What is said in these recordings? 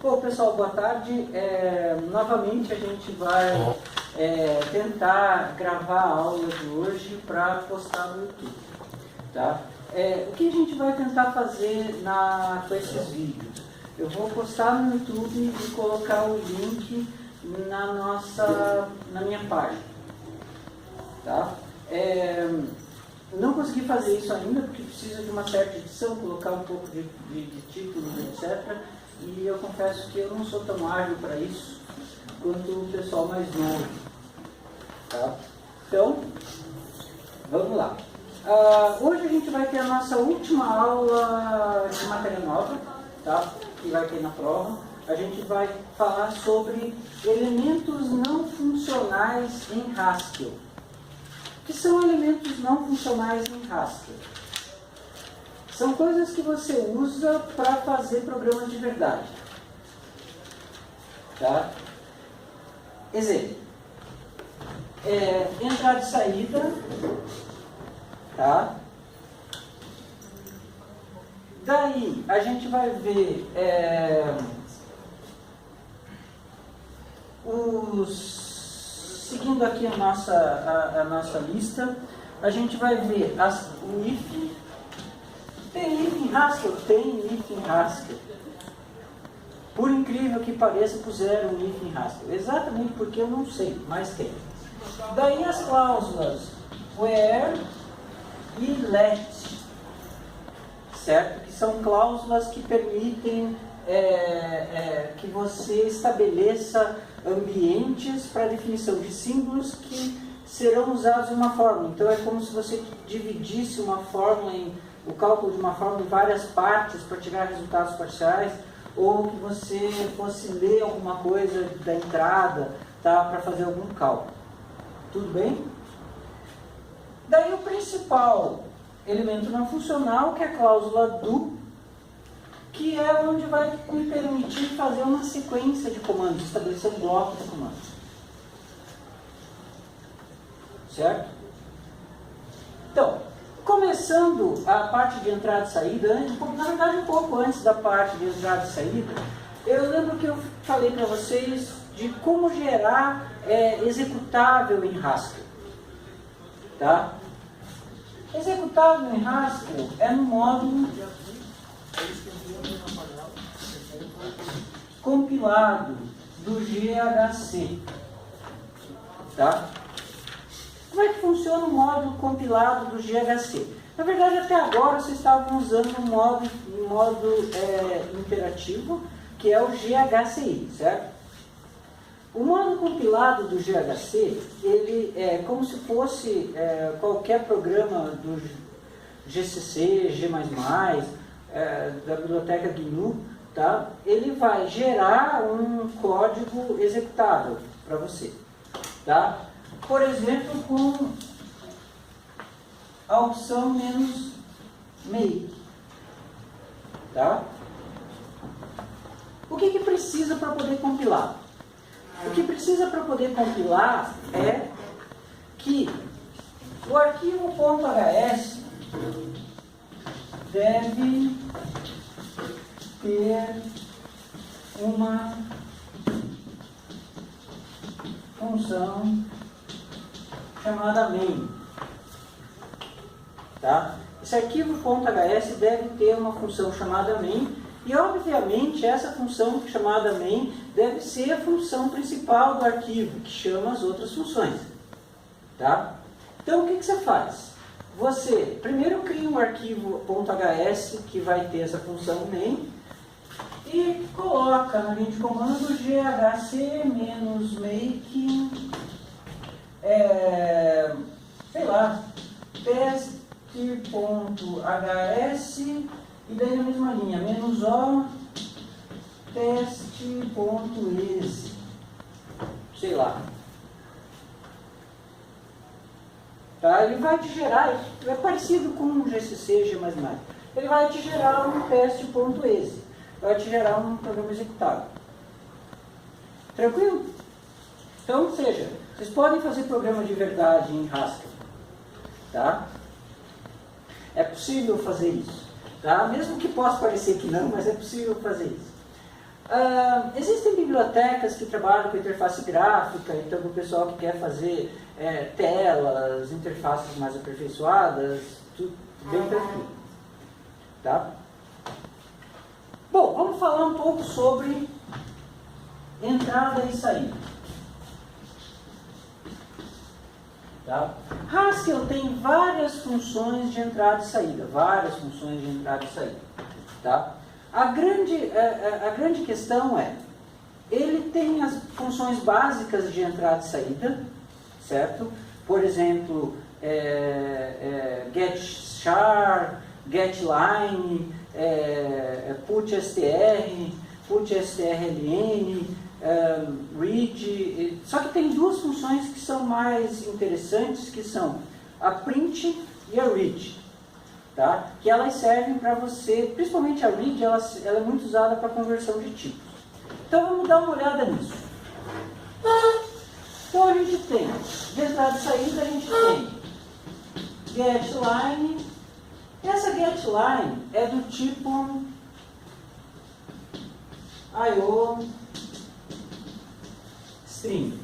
Bom, pessoal, boa tarde. Novamente a gente vai tentar gravar a aula de hoje para postar no YouTube. Tá? O que a gente vai tentar fazer com esses vídeos? Eu vou postar no YouTube e colocar o link na minha página. Tá? Não consegui fazer isso ainda, porque precisa de uma certa edição, colocar um pouco de títulos, etc. E eu confesso que eu não sou tão ágil para isso quanto o pessoal mais novo. Tá? Então, vamos lá. Hoje a gente vai ter a nossa última aula de matéria nova, tá? Que vai ter na prova. A gente vai falar sobre elementos não funcionais em Haskell. O que são elementos não funcionais em Haskell? São coisas que você usa para fazer programas de verdade. Tá? Exemplo. Entrada e saída. Tá? Daí a gente vai ver seguindo aqui a nossa lista, a gente vai ver o if. Tem if em Haskell? Tem if em Haskell. Por incrível que pareça, puseram um if em Haskell. Exatamente porque eu não sei, mas tem. Daí as cláusulas where e let, certo? Que são cláusulas que permitem que você estabeleça ambientes para definição de símbolos que serão usados em uma fórmula. Então é como se você dividisse uma fórmula o cálculo de uma fórmula em várias partes para tirar resultados parciais, ou que você fosse ler alguma coisa da entrada, tá, para fazer algum cálculo. Tudo bem? Daí o principal elemento não funcional, que é a cláusula do, que é onde vai me permitir fazer uma sequência de comandos, estabelecer um bloco de comandos. Certo? Então, começando a parte de entrada e saída, na verdade um pouco antes da parte de entrada e saída, eu lembro que eu falei para vocês de como gerar executável em Haskell. Tá? Executável em Haskell é no módulo compilado do GHC. Tá? Como é que funciona o módulo compilado do GHC? Na verdade, até agora vocês estavam usando um modo imperativo, que é o GHCI, certo? O módulo compilado do GHC, ele é como se fosse qualquer programa do GCC, G++, da biblioteca GNU, tá? Ele vai gerar um código executável para você. Tá? Por exemplo, com a opção "-make". Tá? O que precisa para poder compilar? O que precisa para poder compilar é que o arquivo .hs deve ter uma função chamada main. Tá? Esse arquivo .hs deve ter uma função chamada main. E, obviamente, essa função chamada main deve ser a função principal do arquivo, que chama as outras funções. Tá? Então, o que você faz? Você primeiro cria um arquivo .hs que vai ter essa função main e coloca na linha de comando ghc-make, sei lá, test.hs. E daí na mesma linha, -o teste.exe, sei lá. Tá? Ele vai te gerar, é parecido com o GCC, G++. Ele vai te gerar um teste.exe, vai te gerar um programa executável. Tranquilo? Então, ou seja, vocês podem fazer programa de verdade em Haskell. Tá? É possível fazer isso. Tá? Mesmo que possa parecer que não, mas é possível fazer isso. Existem bibliotecas que trabalham com interface gráfica, então para o pessoal que quer fazer telas, interfaces mais aperfeiçoadas, tudo bem tranquilo. Tá? Bom, vamos falar um pouco sobre entrada e saída. Tá? Haskell tem várias funções de entrada e saída, Tá? A grande questão é, ele tem as funções básicas de entrada e saída, certo? Por exemplo, getChar, getLine, putstr, putstrln, read, só que tem duas funções que são mais interessantes, que são a print e a read, tá? Que elas servem para você, principalmente a read, ela é muito usada para conversão de tipos. Então vamos dar uma olhada nisso. Então a gente tem, de entrada e saída, a gente tem getLine. Essa getLine é do tipo IO string,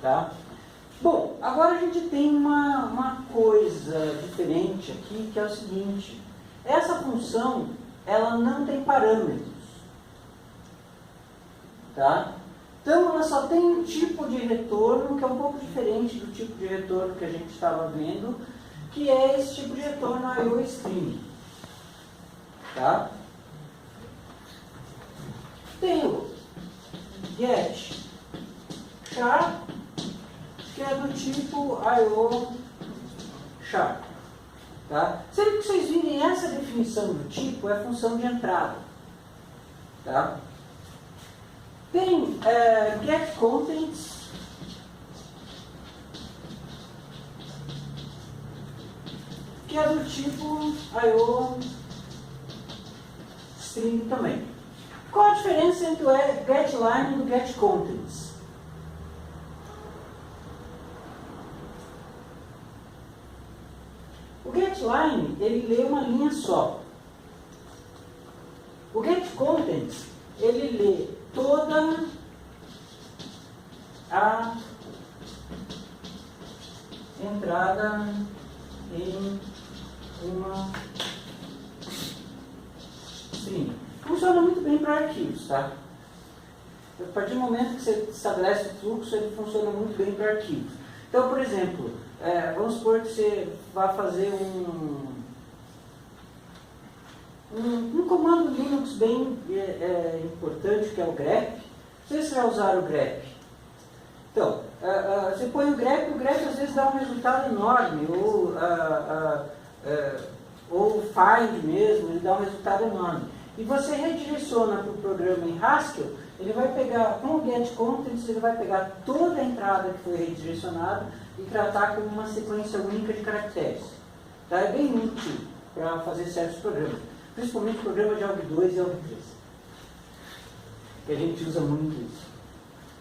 tá? Bom, agora a gente tem uma coisa diferente aqui, que é o seguinte. Essa função, ela não tem parâmetros, tá? Então, ela só tem um tipo de retorno, que é um pouco diferente do tipo de retorno que a gente estava vendo, que é esse tipo de retorno IO string, tá? Tem o getChar, que é do tipo IO_char. Tá? Sempre que vocês virem essa definição do tipo, é função de entrada. Tá? Tem getContents, que é do tipo IO_string também. Qual a diferença entre o getLine e o getContents? O getLine, ele lê uma linha só. O getContents, ele lê toda a entrada em uma string. Funciona muito bem para arquivos, tá? A partir do momento que você estabelece o fluxo, ele funciona muito bem para arquivos. Então, por exemplo, vamos supor que você vai fazer um comando Linux bem importante, que é o grep. Não sei se você vai usar o grep. Então, você põe o grep às vezes dá um resultado enorme, ou o find mesmo, ele dá um resultado enorme. E você redireciona para o programa em Haskell, ele vai pegar, com o getContents, ele vai pegar toda a entrada que foi redirecionada e tratar como uma sequência única de caracteres. Tá? É bem útil para fazer certos programas, principalmente programas de ALB2 e ALB3, que a gente usa muito isso.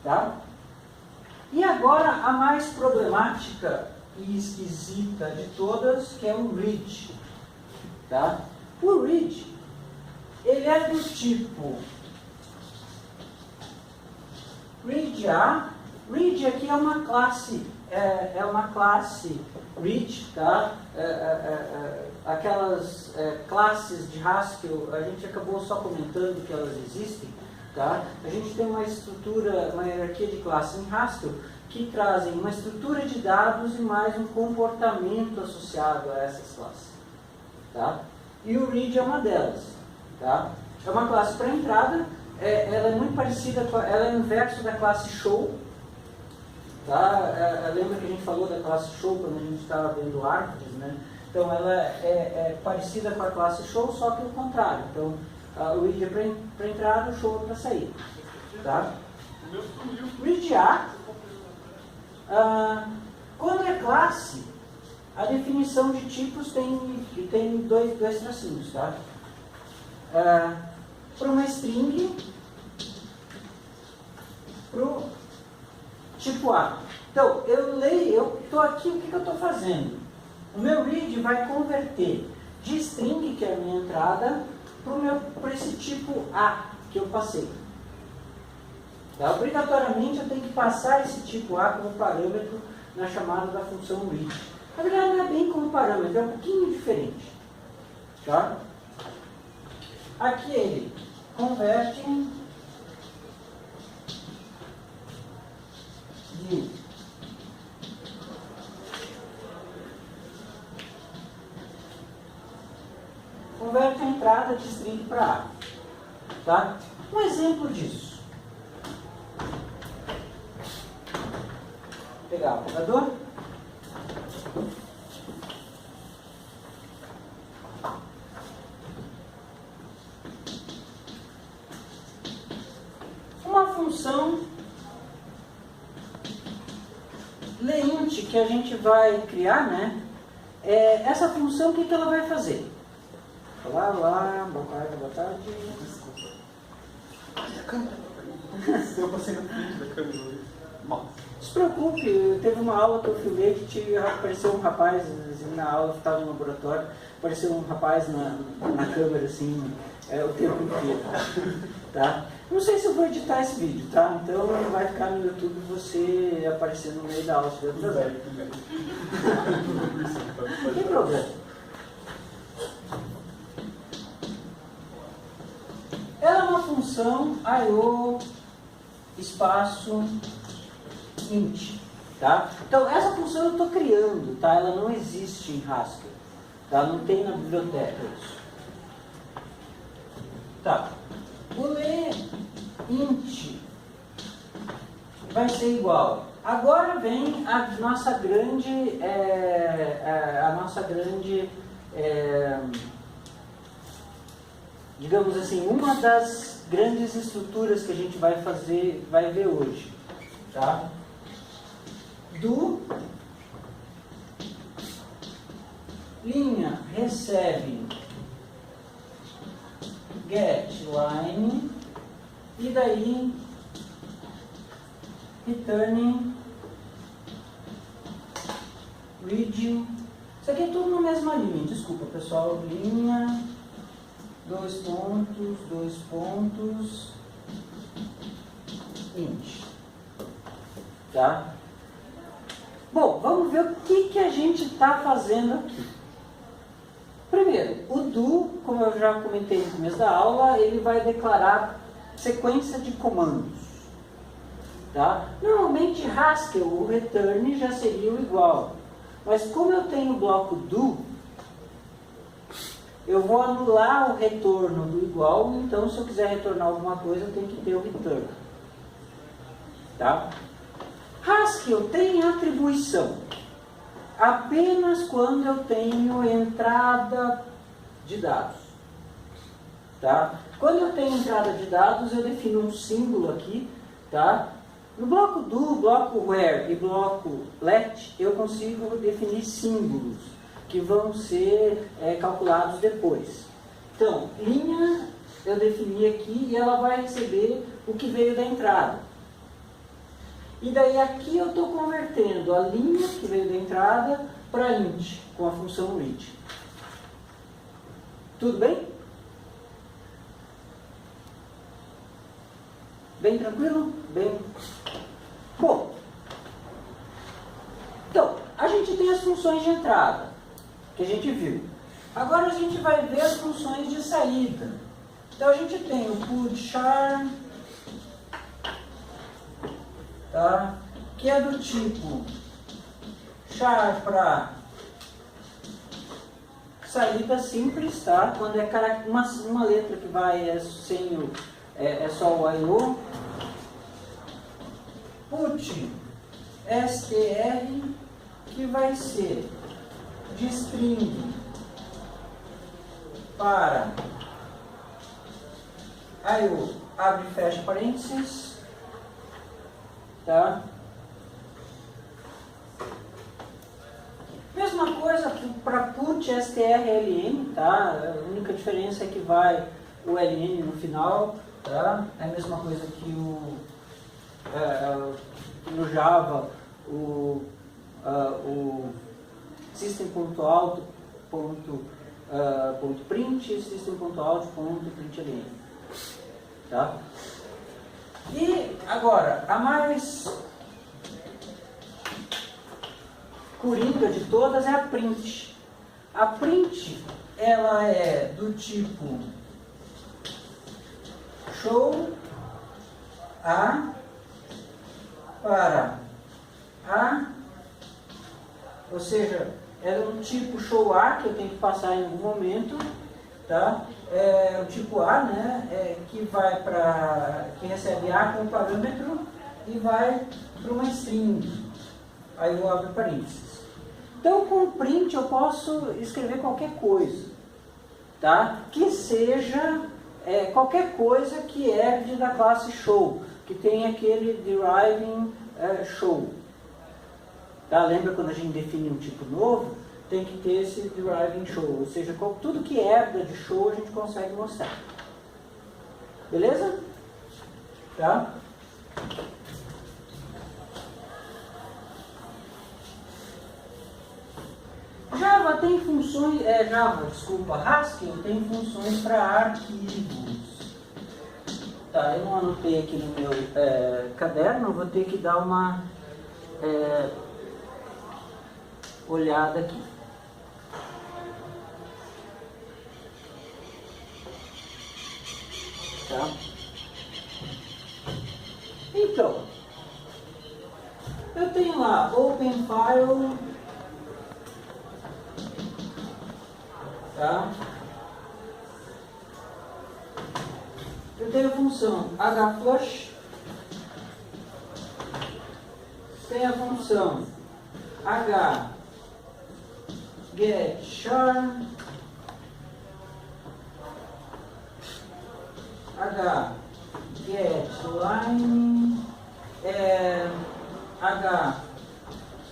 Tá? E agora a mais problemática e esquisita de todas, que é o read. Tá? O read, ele é do tipo read_a. Read aqui é uma classe, read, tá? Aquelas classes de Haskell, a gente acabou só comentando que elas existem, tá? A gente tem uma estrutura, uma hierarquia de classes em Haskell que trazem uma estrutura de dados e mais um comportamento associado a essas classes, tá? E o read é uma delas, tá? É uma classe para entrada, ela é muito parecida com, ela é o inverso da classe show, tá? Lembra que a gente falou da classe show quando a gente estava vendo artes, né? Então ela é parecida com a classe show, só que o contrário. Então o read é para entrada, o show é para sair, tá? Read_a, quando é classe, a definição de tipos tem dois tracinhos, tá? Para uma string, para o tipo A. Então, eu estou aqui, o que eu estou fazendo? O meu read vai converter de string, que é a minha entrada, para esse tipo A que eu passei. Tá? Obrigatoriamente eu tenho que passar esse tipo A como parâmetro na chamada da função read. Na verdade não é bem como parâmetro, é um pouquinho diferente. Tá? Aqui ele converte de converte a entrada de string para A. Tá? Um exemplo disso. Vou pegar o apagador. Uma função leint que a gente vai criar, né? Essa função, o que ela vai fazer? Olá, olá, boa tarde, boa tarde. Desculpa. Ai, a câmera. Eu passei na frente da câmera. Nossa. Não se preocupe, teve uma aula que eu filmei que apareceu um rapaz, assim, na aula que estava no laboratório, apareceu um rapaz na câmera, assim, o tempo inteiro. Tá? Não sei se eu vou editar esse vídeo, tá? Então vai ficar no YouTube você aparecendo no meio da aula. Se Tudo bem. Não tem problema. Ela é uma função IO espaço int, tá? Então essa função eu estou criando, tá? Ela não existe em Haskell, tá? Não tem na biblioteca isso. Tá? O leint vai ser igual. Agora vem a nossa grande digamos assim, uma das grandes estruturas que a gente vai ver hoje, tá? Do linha recebe get line e daí returning read. Isso aqui é tudo na mesma linha, desculpa pessoal, linha, dois pontos, int. Tá? Bom, vamos ver o que a gente está fazendo aqui. Primeiro, o do, como eu já comentei no começo da aula, ele vai declarar sequência de comandos. Tá? Normalmente, Haskell, o return já seria o igual. Mas como eu tenho o bloco do, eu vou anular o retorno do igual, então se eu quiser retornar alguma coisa, eu tenho que ter o return. Tá? Haskell tem atribuição apenas quando eu tenho entrada de dados. Tá? Quando eu tenho entrada de dados, eu defino um símbolo aqui. Tá? No bloco do, bloco where e bloco let, eu consigo definir símbolos que vão ser calculados depois. Então, linha eu defini aqui e ela vai receber o que veio da entrada. E daí aqui eu estou convertendo a linha que veio da entrada para int, com a função read. Tudo bem? Bem tranquilo? Bem. Bom, então, a gente tem as funções de entrada, que a gente viu. Agora a gente vai ver as funções de saída. Então a gente tem o put char, tá? Que é do tipo char para saída simples, tá? Quando é uma letra que vai sem o só o IO. Put str, que vai ser de string para IO, abre e fecha parênteses, tá? Mesma coisa para put strln, tá? A única diferença é que vai o ln no final, tá? É a mesma coisa que no Java o system.out.print, system.out.println, tá? E Agora, a mais coringa de todas é a print. A print, ela é do tipo show A para A, ou seja, é um tipo show A que eu tenho que passar em algum momento, tá? É o tipo A, né? Que vai para, que recebe A como parâmetro e vai para uma string. Aí eu abro parênteses. Então, com o print eu posso escrever qualquer coisa, tá? Que seja qualquer coisa que herde da classe show, que tem aquele deriving show. Tá? Lembra quando a gente define um tipo novo? Tem que ter esse deriving show, ou seja, tudo que herda de show a gente consegue mostrar. Beleza? Tá? Java tem funções, Haskell tem funções para arquivos. Tá, eu não anotei aqui no meu caderno, vou ter que dar uma olhada aqui. Tá? Então, eu tenho lá OpenFile, tá? Eu tenho a função hflush, tem a função hgetchar, hgetline,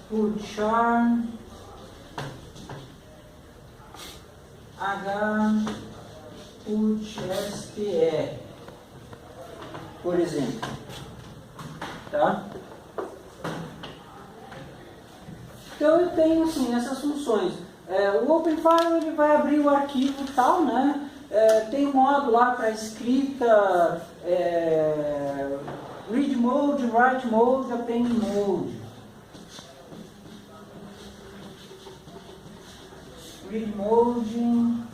hputchar, hputstr, por exemplo, tá? Então eu tenho assim essas funções. O OpenFile ele vai abrir o arquivo tal, né? Tem um modo lá para escrita, read mode, write mode, append mode. Read mode,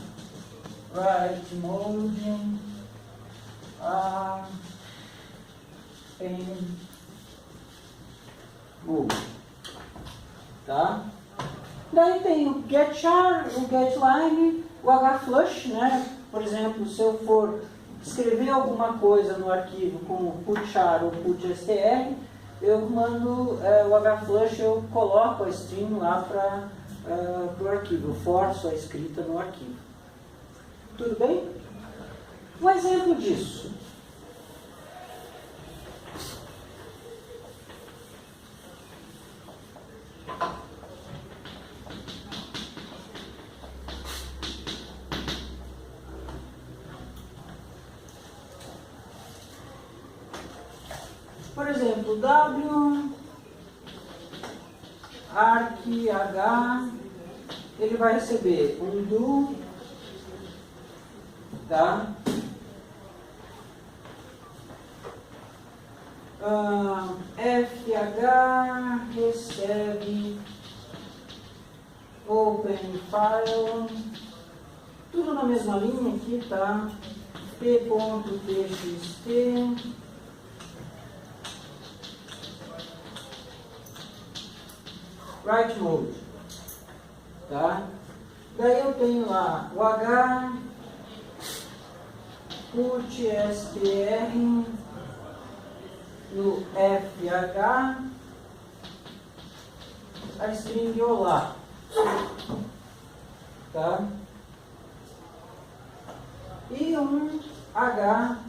write mode, append mode. Tá? Daí tem o getchar, o getline, o hflush, né? Por exemplo, se eu for escrever alguma coisa no arquivo com putchar ou putstr, eu mando o hflush, eu coloco a string lá para o arquivo, eu forço a escrita no arquivo. Tudo bem? Um exemplo disso. Por exemplo, arq h, ele vai receber um do, tá? fh recebe OpenFile, tudo na mesma linha aqui, tá? p.txt, write mode, tá? Daí eu tenho lá o hputstr no fh, a string olá, tá? E um hflush,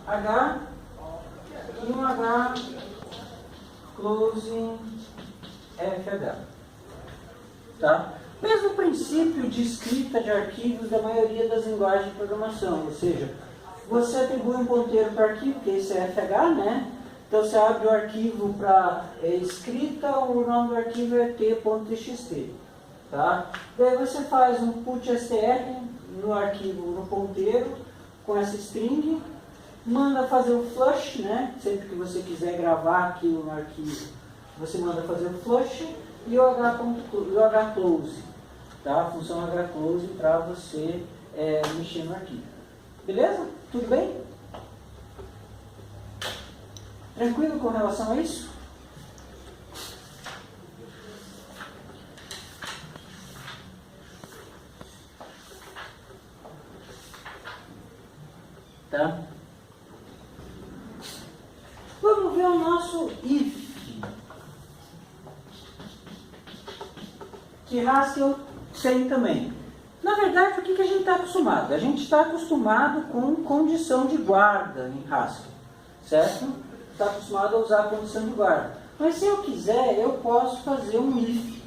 h e um hclosing fh, tá? Mesmo princípio de escrita de arquivos da maioria das linguagens de programação, ou seja, você atribui um ponteiro para o arquivo, que esse é fh, né? Então você abre o arquivo para escrita, o nome do arquivo é t.txt. Tá? Daí você faz um put str no arquivo, no ponteiro, com essa string, manda fazer o flush, né? Sempre que você quiser gravar aquilo no arquivo, você manda fazer o flush e o hclose, tá? A função hclose para você mexer no arquivo. Beleza? Tudo bem? Tranquilo com relação a isso? Tá? Vamos ver o nosso if, que Haskell tem também. Na verdade, o que a gente está acostumado? A gente está acostumado com condição de guarda em Haskell, certo? Está acostumado a usar a condição de guarda. Mas se eu quiser, eu posso fazer um if.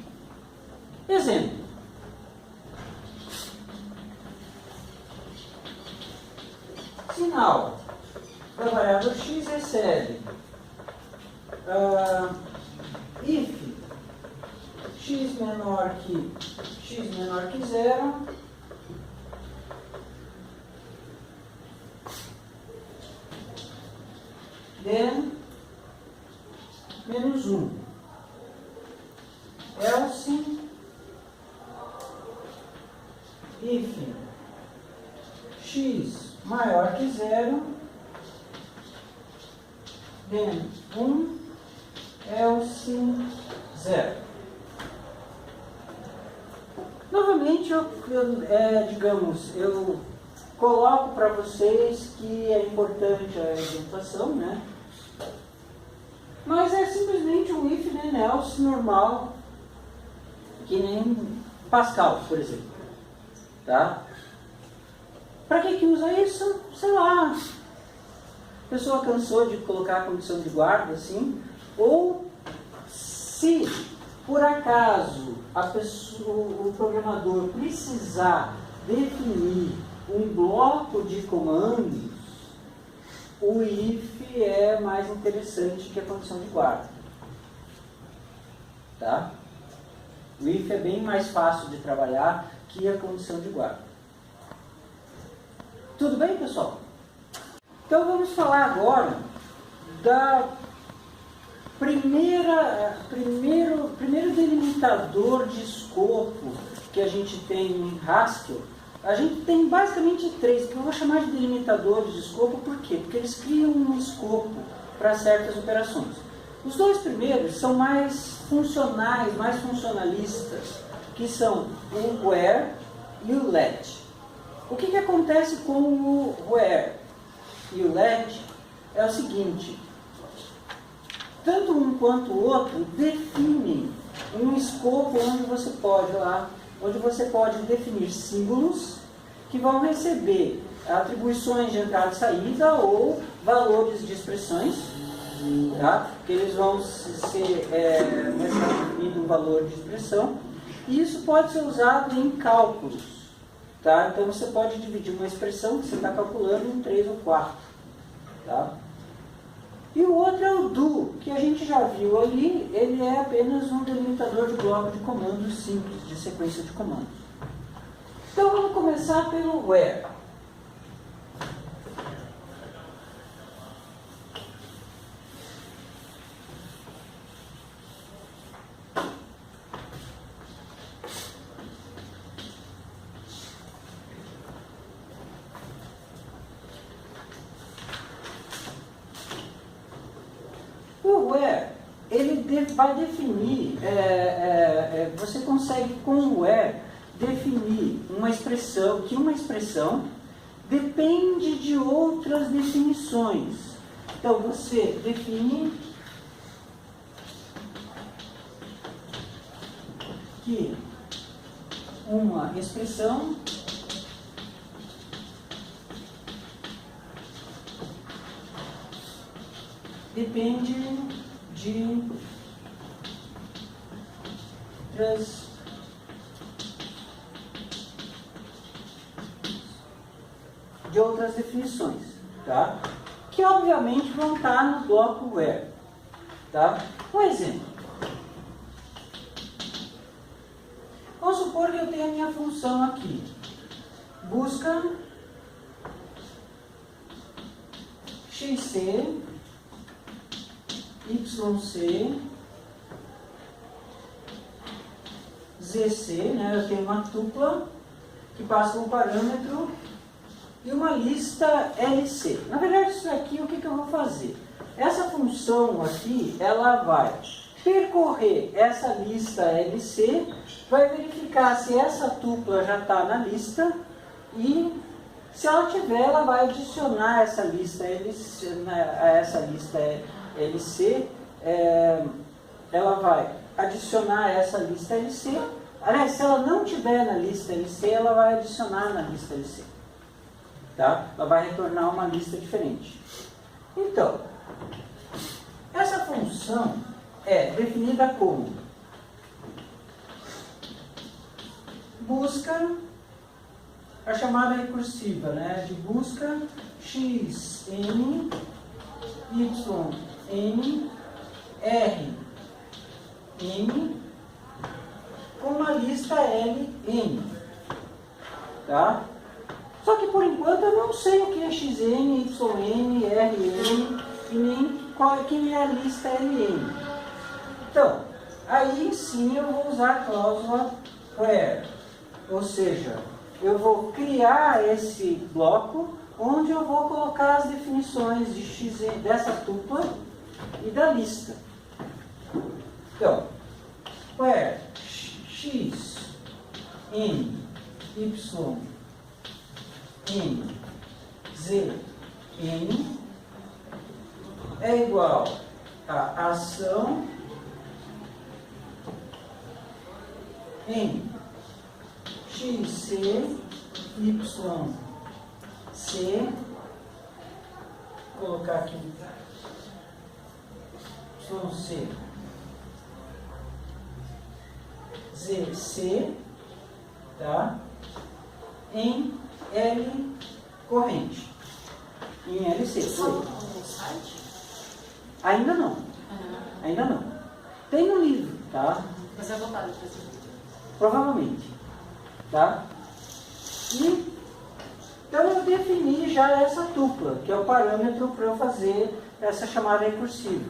Exemplo. Sinal da variável x recebe if x menor que 0, then menos 1. Else if x maior que 0, then 1, else 0. Novamente, digamos, eu coloco para vocês que é importante a indentação, né? Mas é simplesmente um if then else normal, que nem Pascal, por exemplo. Tá? Para que usa isso? Sei lá. A pessoa cansou de colocar a condição de guarda, assim, ou se por acaso o programador precisar definir um bloco de comandos, o if é mais interessante que a condição de guarda. Tá? O if é bem mais fácil de trabalhar que a condição de guarda. Tudo bem, pessoal? Então vamos falar agora da primeiro delimitador de escopo que a gente tem em Haskell. A gente tem basicamente 3, que eu vou chamar de delimitadores de escopo, por quê? Porque eles criam um escopo para certas operações. Os 2 primeiros são mais funcionais, mais funcionalistas, que são o where e o let. O que acontece com o where e o let é o seguinte: tanto um quanto o outro definem um escopo onde você pode definir símbolos que vão receber atribuições de entrada e saída ou valores de expressões, tá? Que eles vão ser definido um valor de expressão, e isso pode ser usado em cálculos, tá? Então você pode dividir uma expressão que você está calculando em 3 ou 4, tá? E o outro é o do, que a gente já viu ali, ele é apenas um delimitador de bloco de comandos simples, de sequência de comandos. Então vamos começar pelo where. O where, ele vai definir, você consegue com o where definir uma expressão depende de outras definições. Então você define que uma expressão depende de outras definições, tá? Que obviamente vão estar no bloco where, tá? Um exemplo. Vamos a minha função aqui? Busca xc, yc, zc, né? Eu tenho uma tupla que passa um parâmetro e uma lista LC. Na verdade, isso aqui, o que eu vou fazer? Essa função aqui, ela vai percorrer essa lista LC, vai verificar se essa tupla já está na lista e, se ela tiver, ela vai adicionar essa lista LC, a essa lista LC, ela vai adicionar essa lista LC. Aliás, se ela não tiver na lista LC, ela vai adicionar na lista LC. Tá? Ela vai retornar uma lista diferente. Então, essa função é definida como busca, a chamada recursiva, né, de busca x, n, y, n, r, n, com uma lista L, n. Tá? Só que por enquanto eu não sei o que é xn, yn, rn e nem quem é a lista ln. Então, aí sim eu vou usar a cláusula where, ou seja, eu vou criar esse bloco onde eu vou colocar as definições de xn, dessa tupla e da lista. Então, where x, n, y, n, z, n é igual a ação em x, c, y, c, vou colocar aqui y, c, z, c, tá? Em L corrente. Em LC. Ainda não. Ainda não. Tem no livro, tá? Mas é voltado para esse livro. Provavelmente. Tá? E então eu defini já essa tupla, que é o parâmetro para eu fazer essa chamada recursiva.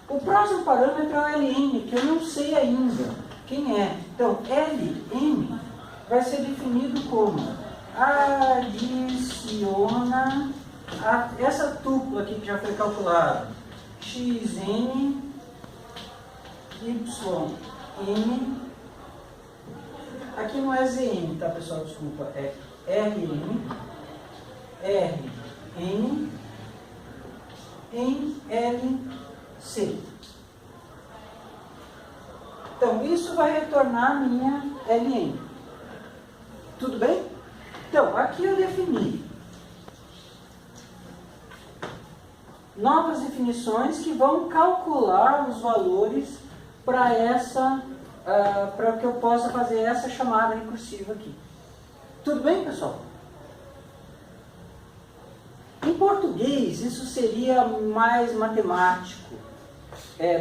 O próximo parâmetro é o ln, que eu não sei ainda quem é. Então, ln vai ser definido como adiciona essa tupla aqui que já foi calculada, xn, yn, aqui não é zn, tá pessoal, desculpa, é rn, rn, em lc. Então, isso vai retornar a minha ln. Tudo bem? Então, aqui eu defini novas definições que vão calcular os valores para essa, para que eu possa fazer essa chamada recursiva aqui. Tudo bem, pessoal? Em português, isso seria mais matemático.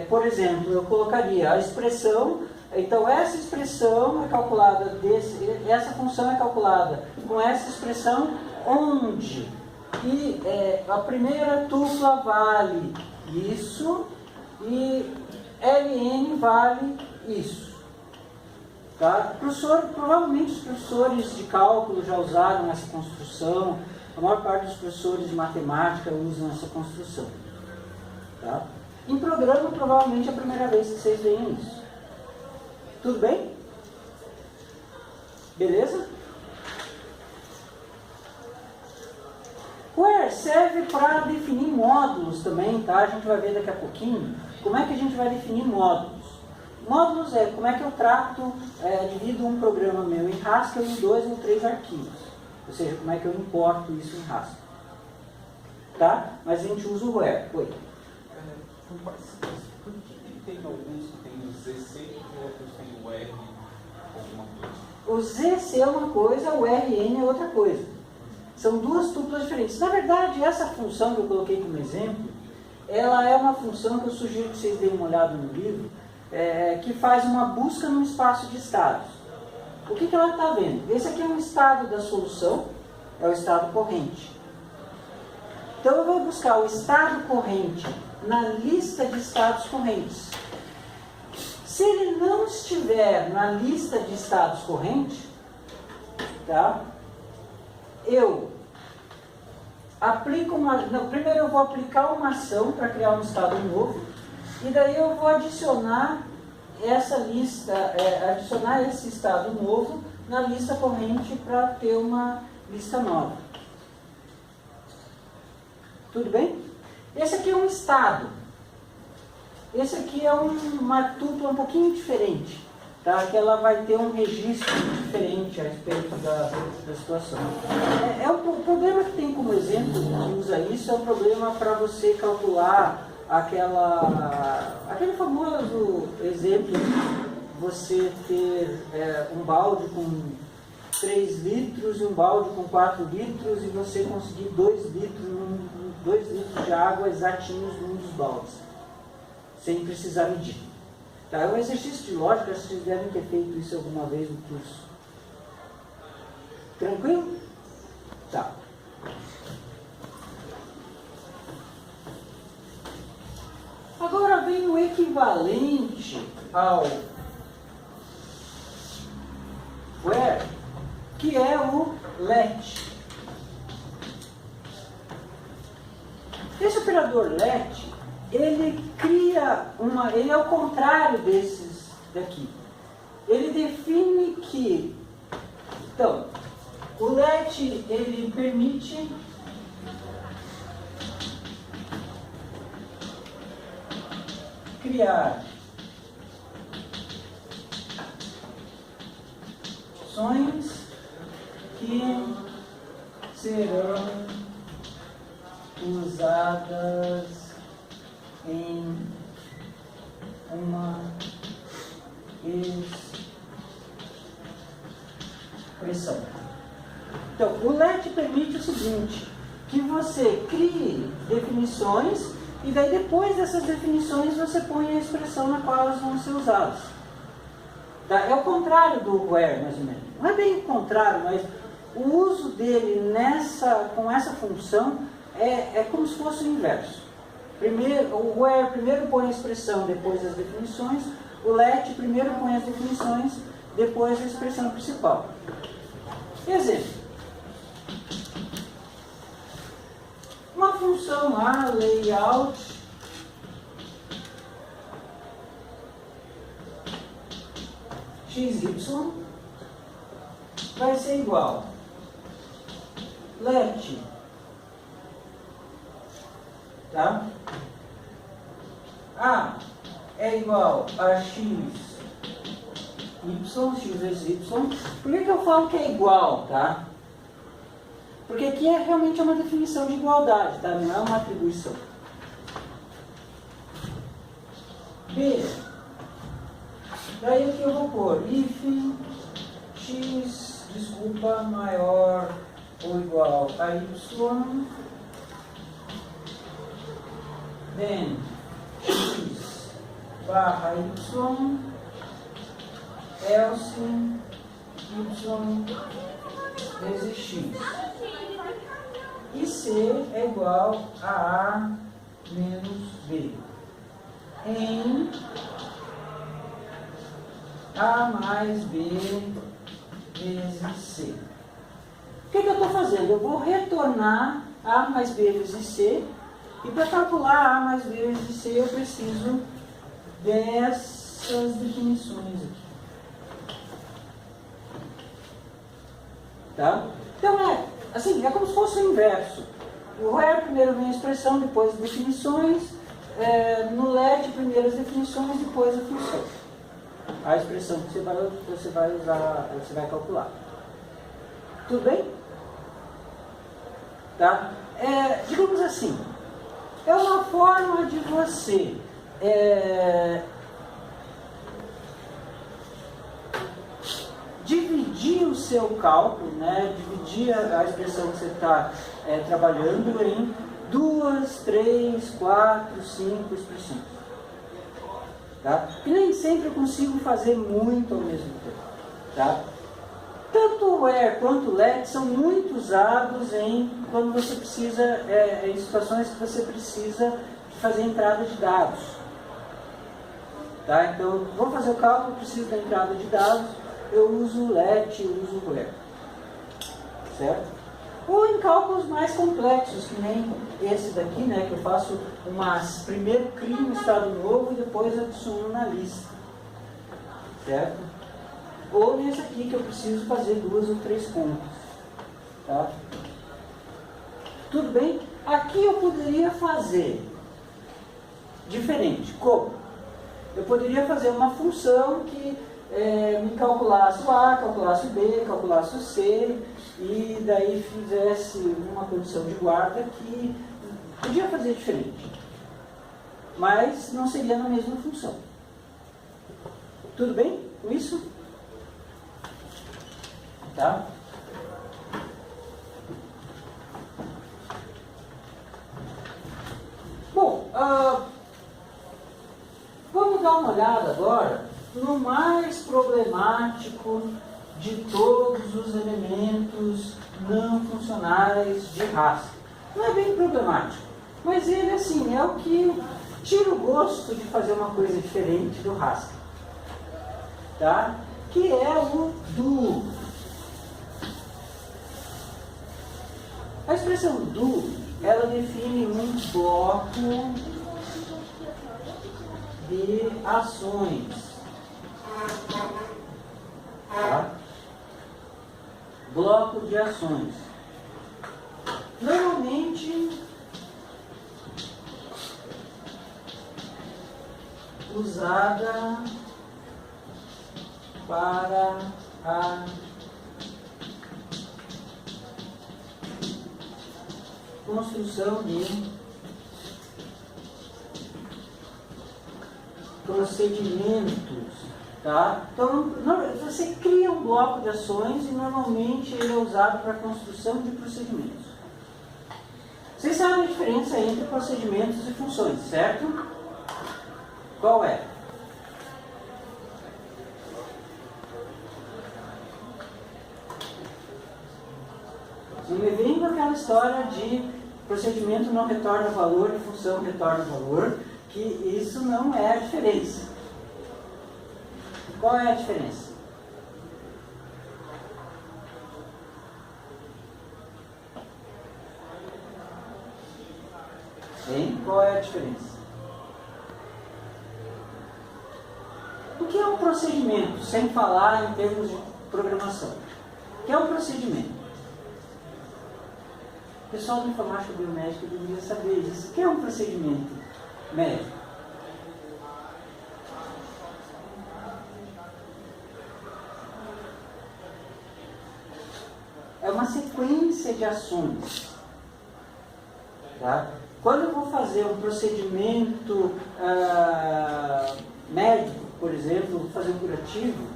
Por exemplo, eu colocaria a expressão. Então, essa expressão é calculada, essa função é calculada com essa expressão onde e a primeira tupla vale isso e ln vale isso. Tá? Provavelmente os professores de cálculo já usaram essa construção, a maior parte dos professores de matemática usam essa construção. Tá? Em programa, provavelmente é a primeira vez que vocês veem isso. Tudo bem? Beleza? Where serve para definir módulos também, tá? A gente vai ver daqui a pouquinho como é que a gente vai definir módulos. Módulos é como é que eu trato, divido um programa meu em Haskell em 2 ou 3 arquivos. Ou seja, como é que eu importo isso em Haskell. Tá? Mas a gente usa o where. Oi. Por que tem alguns que tem o ZC e outros tem o R alguma coisa? O ZC é uma coisa, o RN é outra coisa. São duas tuplas diferentes. Na verdade, essa função que eu coloquei como exemplo, ela é uma função que eu sugiro que vocês deem uma olhada no livro, que faz uma busca num espaço de estados. o que ela está vendo? Esse aqui é um estado da solução, é o estado corrente. Então eu vou buscar o estado corrente na lista de estados correntes. Se ele não estiver na lista de estados correntes, tá? Eu aplico uma... Não, primeiro eu vou aplicar uma ação para criar um estado novo, e daí eu vou adicionar essa lista, adicionar esse estado novo na lista corrente para ter uma lista nova. Tudo bem? Esse aqui é um estado. Esse aqui é uma tupla um pouquinho diferente, tá? Que ela vai ter um registro diferente a respeito da situação. O problema que tem como exemplo, que usa isso, é o problema para você calcular aquele famoso exemplo de você ter um balde com 3 litros e um balde com 4 litros e você conseguir 2 litros de água exatinhos num dos baldes, sem precisar medir. Tá? É um exercício de lógica, vocês devem ter feito isso alguma vez no curso. Tranquilo? Tá. Agora vem o equivalente ao where, que é o let. Esse operador let, ele cria ele é o contrário desses daqui. Ele define que, então, o let, ele permite criar ações que serão usadas em uma expressão. Então, o let permite o seguinte, que você crie definições e daí depois dessas definições você põe a expressão na qual elas vão ser usadas. Tá? É o contrário do where, mais ou menos. Não é bem o contrário, mas o uso dele com essa função é como se fosse o inverso. O where primeiro põe a expressão, depois as definições. O let primeiro põe as definições, depois a expressão principal. Exemplo. Uma função lá, layout, xy, vai ser igual let, tá? A é igual a x vezes y. Por que eu falo que é igual, tá? Porque aqui realmente é uma definição de igualdade, tá? Não é uma atribuição. B. Daí aqui eu vou pôr if x, maior ou igual a y, then x barra y, else y vezes x. E C é igual a menos B em A mais B vezes C. O que eu estou fazendo? Eu vou retornar A mais B vezes C, e para calcular A mais B vezes C eu preciso dessas definições aqui. Tá? Então assim, é como se fosse o inverso. O where primeiro vem a expressão, depois as definições. No let primeiro as definições, depois a função. A expressão que você vai usar, você vai calcular. Tudo bem? Tá? Digamos assim, é uma forma de você dividir o seu cálculo, né? Dividir a expressão que você está trabalhando em 2, 3, 4, 5 expressões. Tá? E nem sempre eu consigo fazer muito ao mesmo tempo. Tá? Tanto o where quanto o let são muito usados quando você precisa, em situações que você precisa fazer entrada de dados. Tá? Então, vou fazer o cálculo, preciso da entrada de dados, eu uso o let, eu uso o where. Certo? Ou em cálculos mais complexos, que nem esse daqui, né, que eu faço primeiro crio um estado novo e depois adiciono na lista. Certo? Ou nesse aqui que eu preciso fazer 2 ou 3 contas. Tá? Tudo bem? Aqui eu poderia fazer diferente. Como? Eu poderia fazer uma função que me calculasse o A, calculasse o B, calculasse o C, e daí fizesse uma condição de guarda que podia fazer diferente. Mas não seria na mesma função. Tudo bem com isso? Tá? Bom, vamos dar uma olhada agora no mais problemático de todos os elementos não funcionais de Haskell. Não é bem problemático, mas ele assim, é o que tira o gosto de fazer uma coisa diferente do Haskell. Tá? Que é o do. A expressão do, ela define um bloco de ações. Tá? Bloco de ações. Normalmente usada para a construção de procedimentos, tá? Então, você cria um bloco de ações e normalmente ele é usado para a construção de procedimentos. Vocês sabem a diferença entre procedimentos e funções, certo? Qual é? Não me vem com aquela história de procedimento não retorna valor e função retorna valor, que isso não é a diferença. Qual é a diferença? Hein? Qual é a diferença? O que é um procedimento, sem falar em termos de programação? O que é um procedimento? O pessoal da informática biomédica deveria saber isso. O que é um procedimento médico? É uma sequência de ações. Tá? Quando eu vou fazer um procedimento médico, por exemplo, fazer um curativo,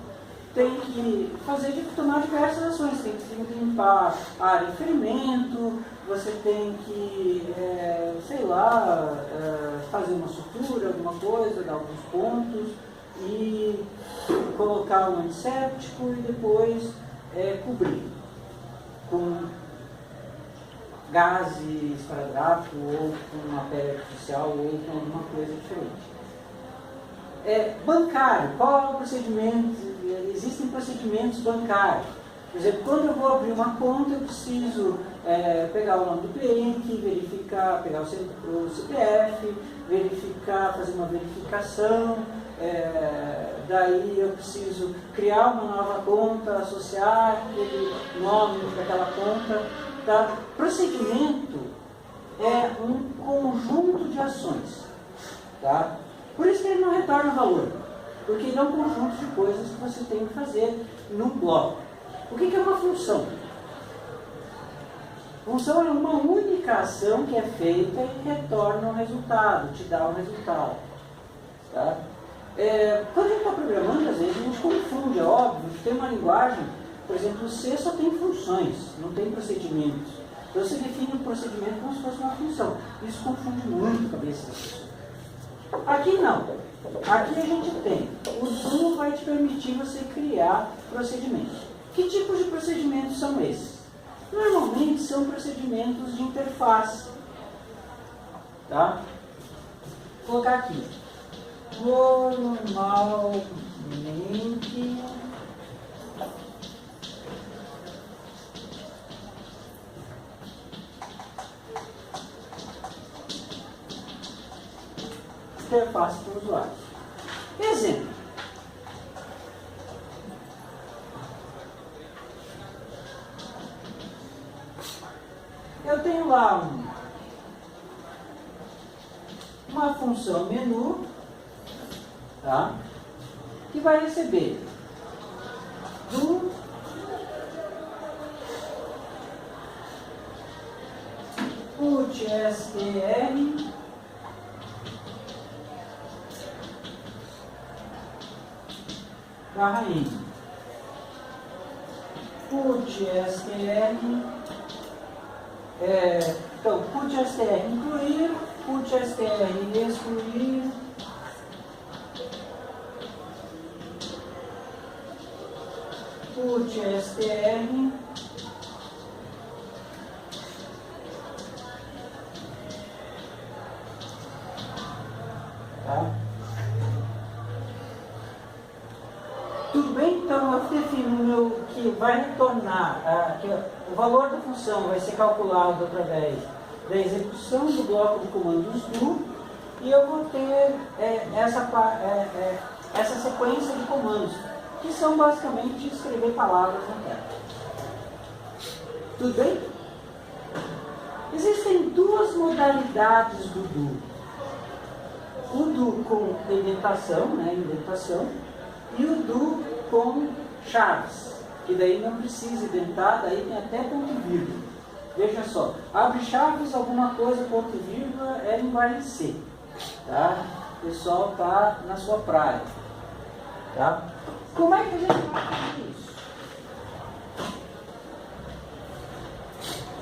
tem que tomar diversas ações. Tem que limpar a área de ferimento, você tem que, fazer uma sutura, alguma coisa, dar alguns pontos, e colocar um antisséptico e depois cobrir com gás esparadrapo ou com uma pele artificial ou com alguma coisa diferente. Bancário, qual é o procedimento? Existem procedimentos bancários. Por exemplo, quando eu vou abrir uma conta, eu preciso pegar o nome do cliente, verificar, pegar o CPF, fazer uma verificação, daí eu preciso criar uma nova conta, associar aquele nome para aquela conta. Tá? Procedimento é um conjunto de ações. Tá? Por isso que ele não retorna valor, porque ele é um conjunto de coisas que você tem que fazer num bloco. O que é uma função? Função é uma única ação que é feita e retorna um resultado, te dá um resultado. Tá? Quando a gente está programando, às vezes a gente confunde, é óbvio, tem uma linguagem, por exemplo, o C só tem funções, não tem procedimentos. Então você define um procedimento como se fosse uma função. Isso confunde muito a cabeça das pessoas. Aqui não. Aqui a gente tem. O do vai te permitir você criar procedimentos. Que tipo de procedimentos são esses? Normalmente são procedimentos de interface. Tá? Vou colocar aqui. Normalmente interface para o usuário. Exemplo. Eu tenho lá uma função menu, tá? Que vai receber do putstr barra n. Putstr então, putstr incluir, putstr excluir, putstr tá? Tudo bem? Então eu defino que vai retornar, que o valor da função vai ser calculado através da execução do bloco de comandos do, e eu vou ter essa sequência de comandos, que são basicamente escrever palavras na tela. Tudo bem? Existem duas modalidades do do. O do com indentação, e o do com chaves, que daí não precisa indentar, daí tem até ponto e vírgula. Veja só, abre chaves, alguma coisa, ponto e vírgula, é linguagem C. Tá? O pessoal está na sua praia. Tá? Como é que a gente vai fazer isso?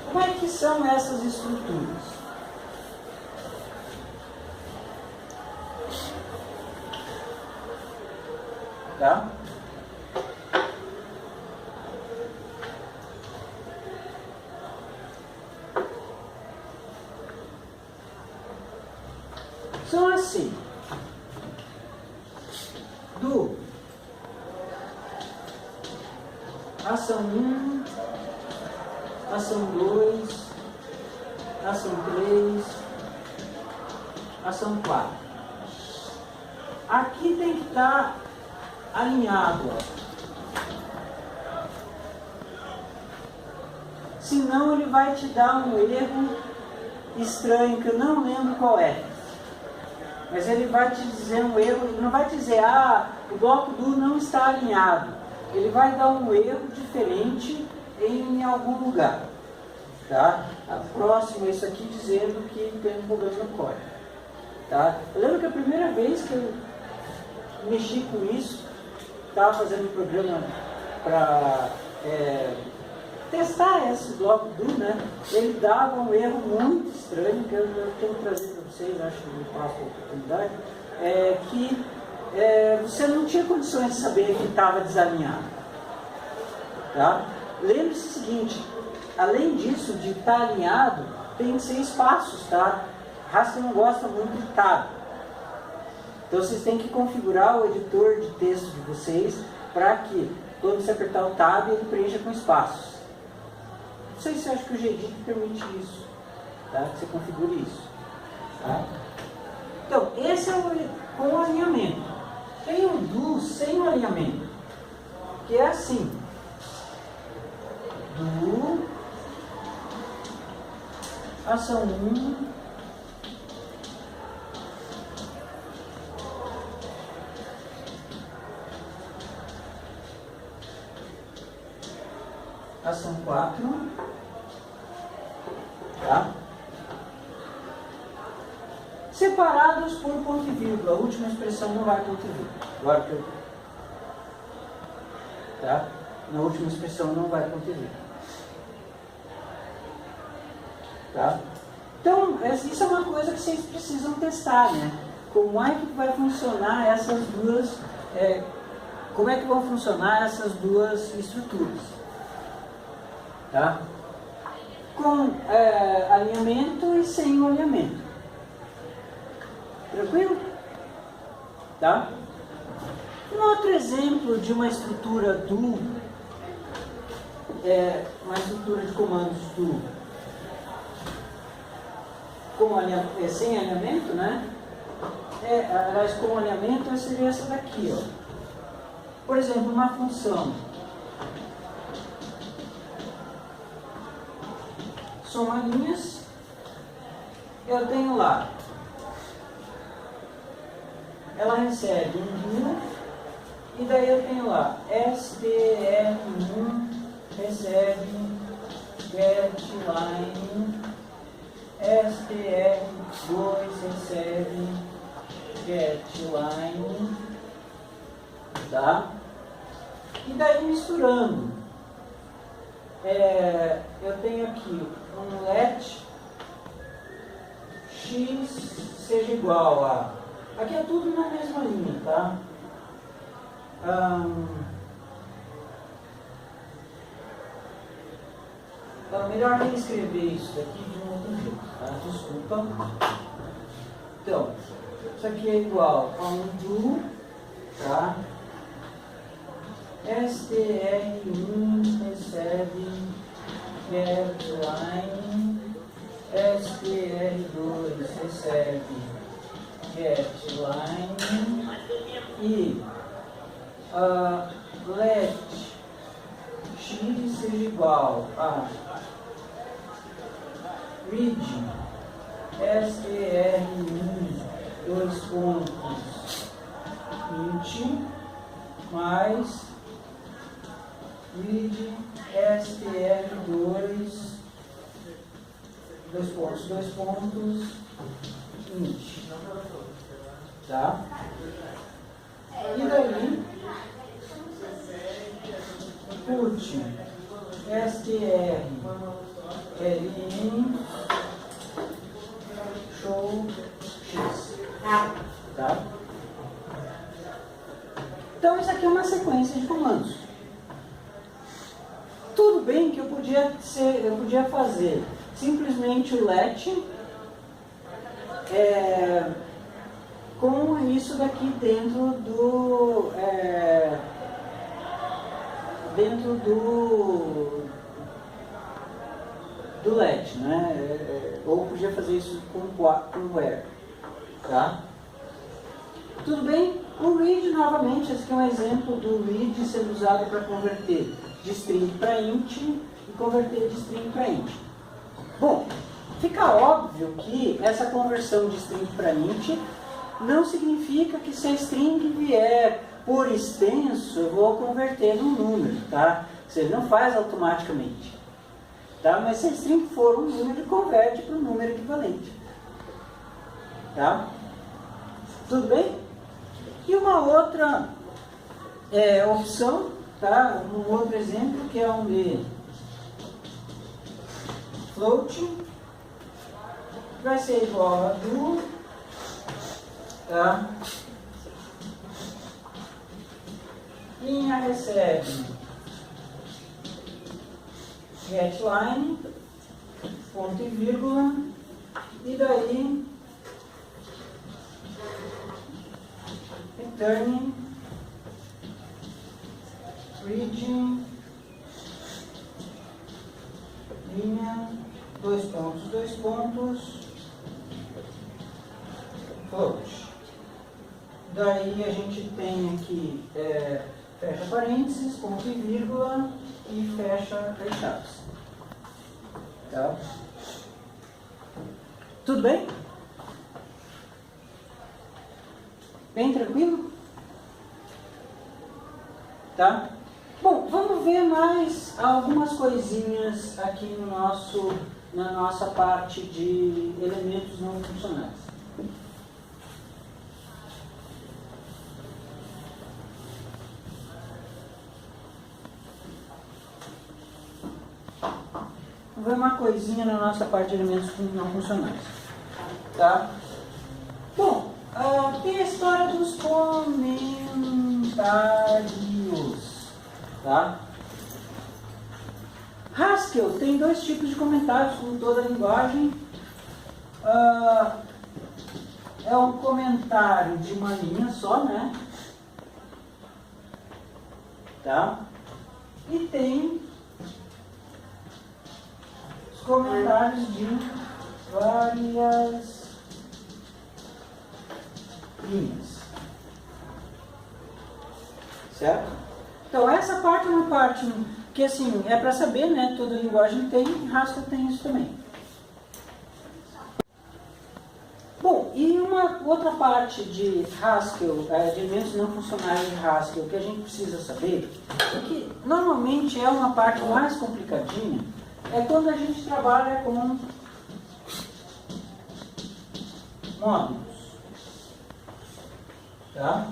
Como é que são essas estruturas? Tá? São assim. Do ação 1, ação 2, ação 3, ação 4. Aqui tem que estar alinhado. Senão ele vai te dar um erro estranho, que eu não lembro qual é. Mas ele vai te dizer um erro, ele não vai dizer, o bloco do não está alinhado. Ele vai dar um erro diferente em algum lugar. Tá? Próximo a isso aqui, dizendo que tem um problema no código. Tá? Eu lembro que a primeira vez que eu mexi com isso, estava fazendo um programa para testar esse bloco do, né? Ele dava um erro muito estranho, que eu tenho que trazer para vocês, acho que me passa a oportunidade, que você não tinha condições de saber que estava desalinhado. Tá? Lembre-se o seguinte, além disso, de estar alinhado, tem que ser espaços, tá? Raster não gosta muito de tab. Então vocês têm que configurar o editor de texto de vocês para que, quando você apertar o tab, ele preencha com espaços. Não sei se você acha que o Gedit permite isso, tá? Que você configure isso. Tá? Então, esse é o com alinhamento. Tem um do sem o alinhamento, que é assim. Do ação 1, ação 4, tá? Separados por ponto e vírgula. A última expressão não vai ponto e vírgula. Agora que eu... Tá? Na última expressão não vai ponto e vírgula. Tá? Então, isso é uma coisa que vocês precisam testar, né? Como é que vai funcionar essas duas como é que vão funcionar essas duas estruturas? Tá? Com alinhamento e sem o alinhamento. Tranquilo? Tá? Um outro exemplo de uma estrutura do, uma estrutura de comandos do, sem alinhamento, né? Aliás, com alinhamento seria essa daqui, ó. Por exemplo, uma função soma linhas, eu tenho lá, ela recebe um e daí eu tenho lá str1 recebe getLine, str2 recebe getLine, tá? E daí misturando, eu tenho aqui um let x seja igual a, aqui é tudo na mesma linha, tá? Então, melhor nem escrever isso daqui de um outro jeito, tá? Desculpa. Então, isso aqui é igual a um do, tá? str1 recebe getLine, str2 recebe getLine e let x seja igual a read str1 dois pontos int mais read str2 dois pontos int, tá? E daí put strln show x, tá? Então isso aqui é uma sequência de comandos. Tudo bem que eu podia fazer simplesmente o let com isso daqui dentro do let, né? Ou podia fazer isso com where, tá? Tudo bem? O read, novamente, esse aqui é um exemplo do read sendo usado para converter de string para int e converter de string para int. Bom, fica óbvio que essa conversão de string para int não significa que se a string vier por extenso, eu vou converter num número, tá? Você não faz automaticamente. Tá? Mas se a string for um número, converte para um número equivalente. Tá? Tudo bem? E uma outra opção, tá? Um outro exemplo que é um de float, vai ser igual a do, tá? Linha recebe getLine, ponto e vírgula, e daí return reading linha, dois pontos, float. Daí a gente tem aqui fecha parênteses, ponto e vírgula e fecha as chaves. Tá? Tudo bem? Bem tranquilo? Tá? Bom, vamos ver mais algumas coisinhas aqui no na nossa parte de elementos não funcionais. Vamos ver uma coisinha na nossa parte de elementos não funcionais. Tá? Bom, tem a história dos comentários. Tá? Haskell tem dois tipos de comentários, como toda linguagem. É um comentário de uma linha só, né? Tá? E tem os comentários de várias linhas. Certo? Então essa parte é uma parte que assim, é para saber, né? Toda linguagem tem, Haskell tem isso também. Bom, e uma outra parte de Haskell, de elementos não funcionais de Haskell, que a gente precisa saber, é que normalmente é uma parte mais complicadinha, é quando a gente trabalha com módulos. Tá?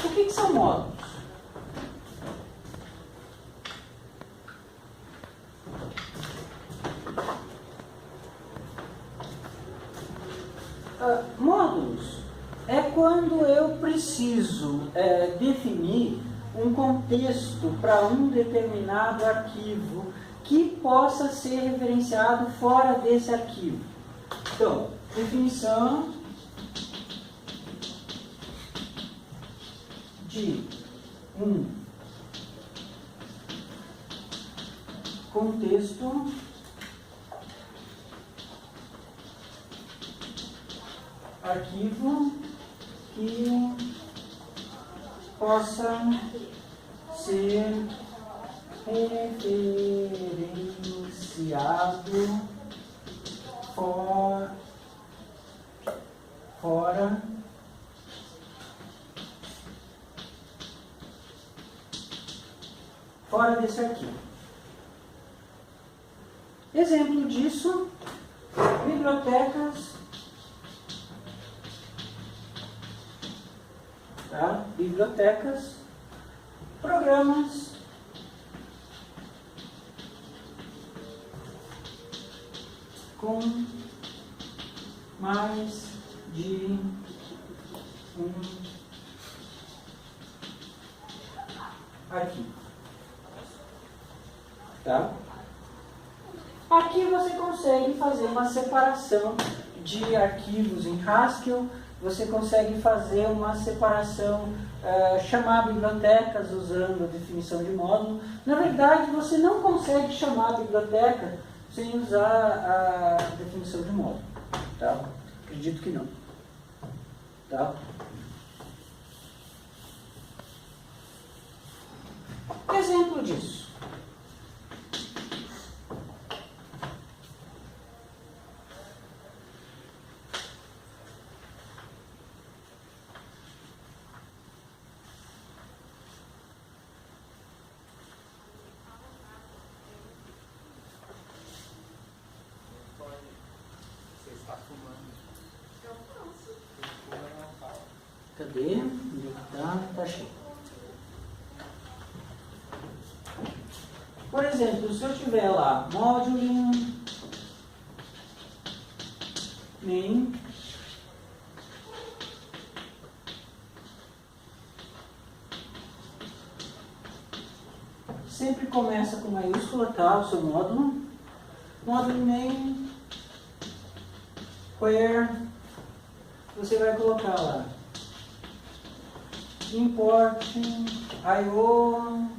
O que são módulos? Módulos é quando eu preciso definir um contexto para um determinado arquivo que possa ser referenciado fora desse arquivo. Então, definição de um contexto arquivo que possa ser referenciado fora desse arquivo. Exemplo disso, bibliotecas. Tá? Bibliotecas, programas, com mais de um arquivo. Tá? Aqui você consegue fazer uma separação de arquivos em Haskell. Você consegue fazer uma separação, chamar bibliotecas usando a definição de módulo. Na verdade, você não consegue chamar a biblioteca sem usar a definição de módulo. Tá? Acredito que não. Tá? Exemplo disso. Cadê? Onde está? Está cheio. Por exemplo, se eu tiver lá módulo main sempre começa com maiúscula, tá? O seu módulo. Módulo main where você vai colocar lá import IO,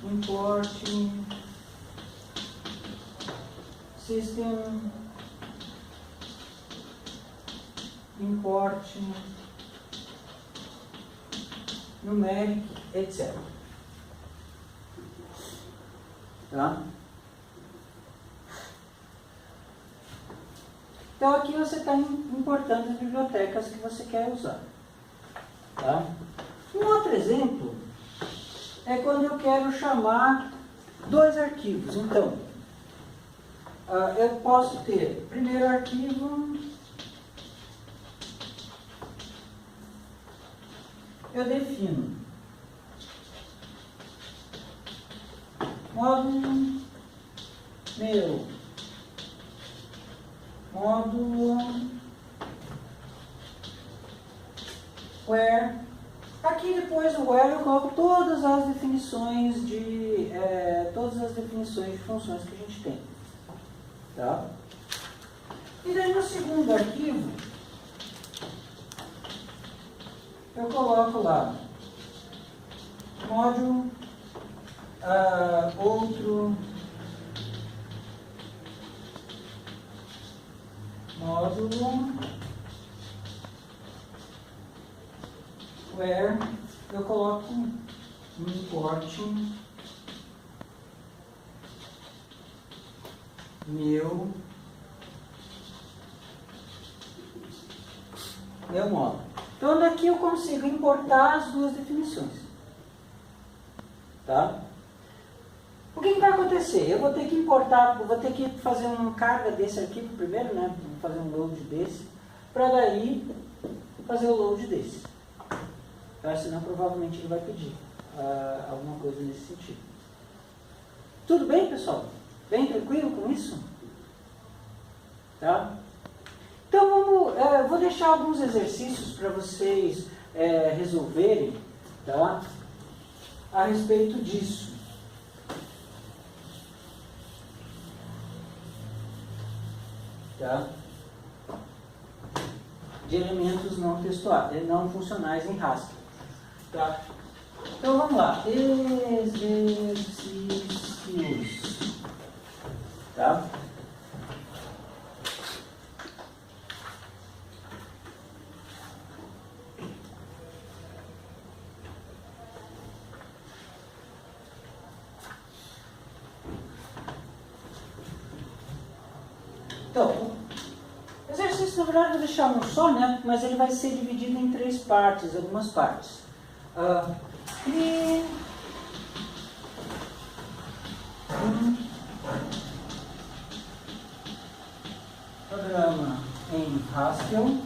import system, import numeric, etc. Tá? Então aqui você está importando as bibliotecas que você quer usar. Tá? Um outro exemplo é quando eu quero chamar dois arquivos. Então, eu posso ter primeiro arquivo, eu defino módulo meu, módulo where. Aqui Aqui depois no where eu coloco todas as definições de funções que a gente tem. Tá? E daí no segundo arquivo, eu coloco lá módulo outro módulo where eu coloco import meu módulo. Então daqui eu consigo importar as duas definições. Tá? O que vai acontecer? Eu vou ter que importar, vou ter que fazer uma carga desse arquivo primeiro, né? Vou fazer um load desse, para daí fazer o load desse. Tá? Senão provavelmente ele vai pedir alguma coisa nesse sentido. Tudo bem, pessoal? Bem tranquilo com isso? Tá? Então vou deixar alguns exercícios para vocês resolverem, tá? A respeito disso. Tá? De elementos não textuais, não funcionais em Haskell. Tá? Então vamos lá. Exercícios. Tá? Então, o exercício, na verdade, eu vou deixar um só, né? Mas ele vai ser dividido em três partes, algumas partes. E um programa em Haskell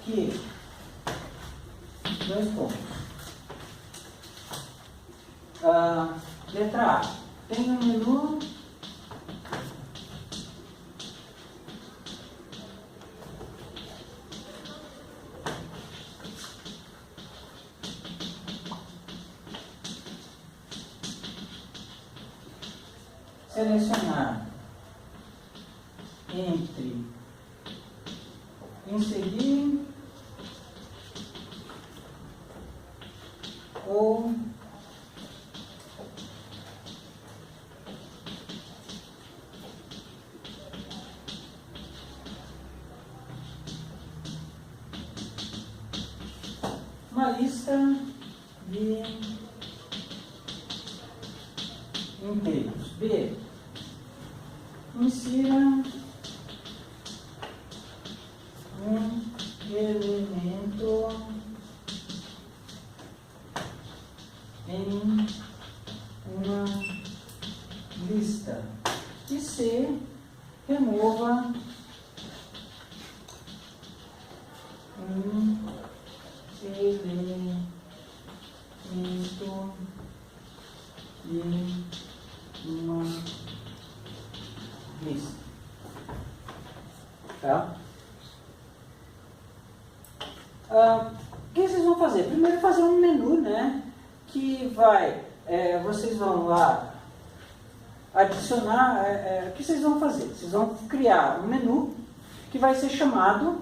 que, dois pontos. Letra A. Tem um menu selecionar entre inserir ou uma lista de inteiros. B. Insira um elemento em uma lista. E C. Remova um elemento em uma lista. Tá? O que vocês vão fazer? Primeiro fazer um menu, né? Que vai, vocês vão lá adicionar, o que vocês vão fazer? Vocês vão criar um menu que vai ser chamado,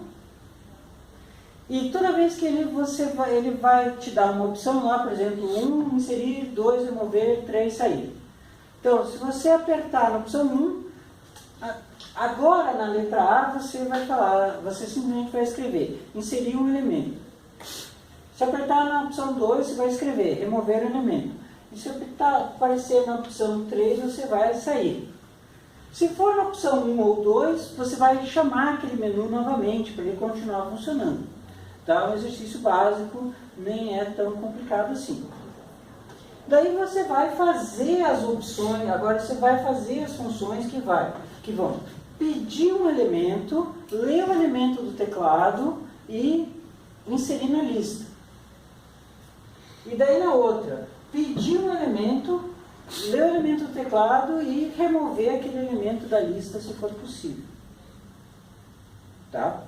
e toda vez que ele vai te dar uma opção lá, por exemplo, 1, inserir, 2, remover, 3, sair. Então, se você apertar na opção 1, agora na letra A você vai falar, você simplesmente vai escrever, inserir um elemento. Se apertar na opção 2, você vai escrever, remover um elemento. E se aparecer na opção 3, você vai sair. Se for na opção 1 ou 2, você vai chamar aquele menu novamente para ele continuar funcionando. Tá? Um exercício básico, nem é tão complicado assim. Daí você vai fazer as opções, agora você vai fazer as funções que vão pedir um elemento, ler o elemento do teclado e inserir na lista. E daí na outra, pedir um elemento, ler o elemento do teclado e remover aquele elemento da lista se for possível. Tá?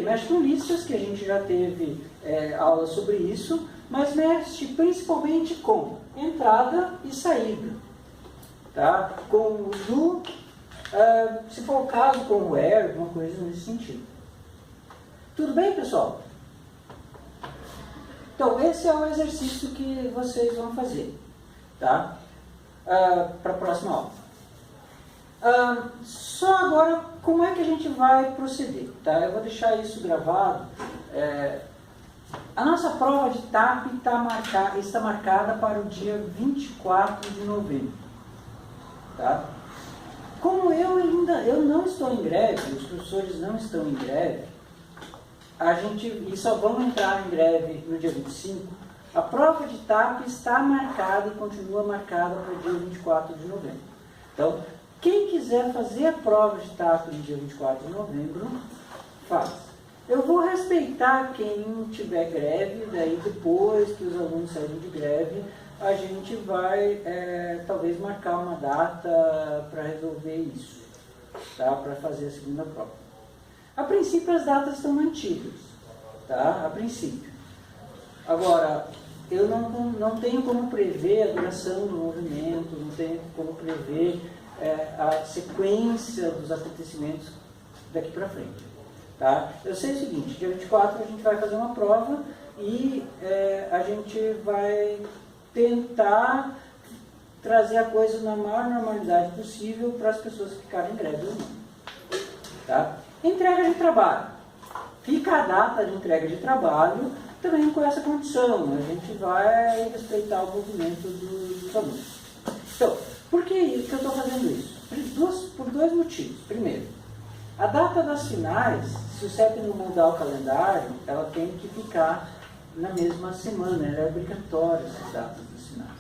Mexe com listas, que a gente já teve aula sobre isso, mas mexe principalmente com entrada e saída. Tá? Com o do, se for o caso, com o where, alguma coisa nesse sentido. Tudo bem, pessoal? Então, esse é o exercício que vocês vão fazer, tá? Para a próxima aula. Só agora, como é que a gente vai proceder? Tá? Eu vou deixar isso gravado. A nossa prova de TAP está marcada para o dia 24 de novembro. Tá? Como eu não estou em greve, os professores não estão em greve, e só vão entrar em greve no dia 25, a prova de TAP está marcada e continua marcada para o dia 24 de novembro. Então, quem quiser fazer a prova de TAP no dia 24 de novembro, faz. Eu vou respeitar quem tiver greve, daí depois que os alunos saírem de greve, a gente vai talvez marcar uma data para resolver isso, tá? Para fazer a segunda prova. A princípio as datas estão mantidas, tá? A princípio. Agora, eu não tenho como prever a duração do movimento, não tenho como prever a sequência dos acontecimentos daqui para frente. Tá? Eu sei o seguinte, dia 24 a gente vai fazer uma prova e a gente vai tentar trazer a coisa na maior normalidade possível para as pessoas ficarem em greve ou não. Tá? Entrega de trabalho. Fica a data de entrega de trabalho também com essa condição. A gente vai respeitar o movimento dos alunos. Então, por que eu estou fazendo isso? Por dois motivos. Primeiro, a data das finais, se o CEP não mudar o calendário, ela tem que ficar na mesma semana. Ela é obrigatória, essas datas das finais.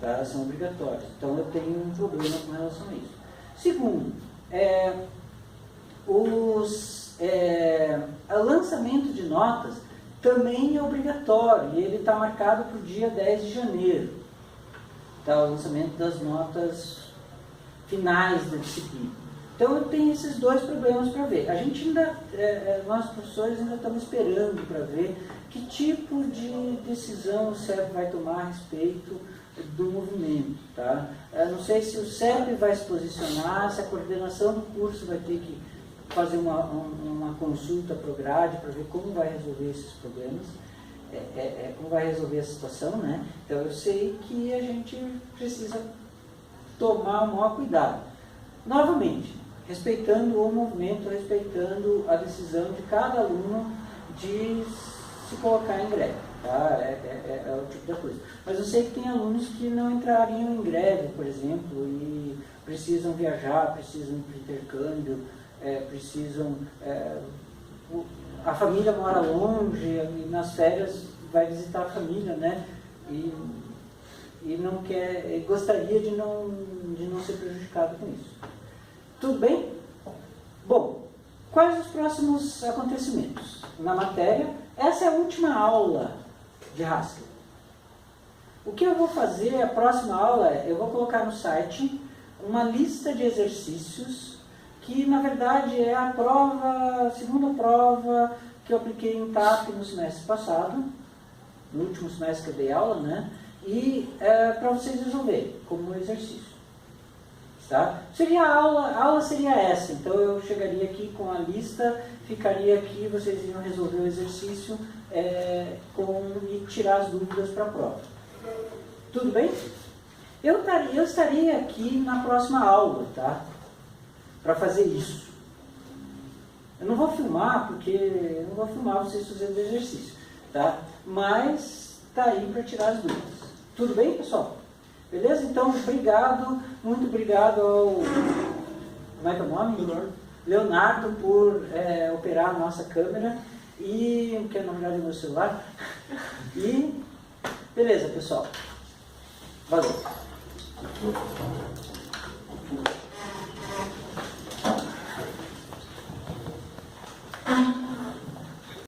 Elas são obrigatórias. Então eu tenho um problema com relação a isso. Segundo, o lançamento de notas também é obrigatório e ele está marcado para o dia 10 de janeiro. Tá, o lançamento das notas finais da disciplina. Então eu tenho esses dois problemas para ver. A gente ainda, nós professores ainda estamos esperando para ver que tipo de decisão o CEP vai tomar a respeito do movimento. Tá? Eu não sei se o CEP vai se posicionar, se a coordenação do curso vai ter que fazer uma consulta para o grade para ver como vai resolver esses problemas, como vai resolver a situação, né? Então eu sei que a gente precisa tomar o maior cuidado. Novamente, respeitando o movimento, respeitando a decisão de cada aluno de se colocar em greve. Tá? É o tipo da coisa. Mas eu sei que tem alunos que não entrariam em greve, por exemplo, e precisam viajar, precisam ir para intercâmbio, a família mora longe e nas férias vai visitar a família, né? E não quer, gostaria de não ser prejudicado com isso. Tudo bem? Bom, quais os próximos acontecimentos? Na matéria, essa é a última aula de Haskell. O que eu vou fazer, a próxima aula, eu vou colocar no site uma lista de exercícios que, na verdade, é a segunda prova que eu apliquei em TAP no semestre passado, no último semestre que eu dei aula, né? E para vocês resolverem como exercício. Tá? A aula seria essa, então eu chegaria aqui com a lista, ficaria aqui, vocês iriam resolver o exercício e tirar as dúvidas para a prova. Tudo bem? Eu estaria aqui na próxima aula, tá? Para fazer isso. Eu não vou filmar, porque eu não vou filmar vocês fazendo o exercício, tá? Mas está aí para tirar as dúvidas. Tudo bem, pessoal? Beleza? Então, obrigado, muito obrigado ao... Como é que é o nome? Leonardo, por operar a nossa câmera, que na verdade é o meu celular. E, beleza, pessoal. Valeu.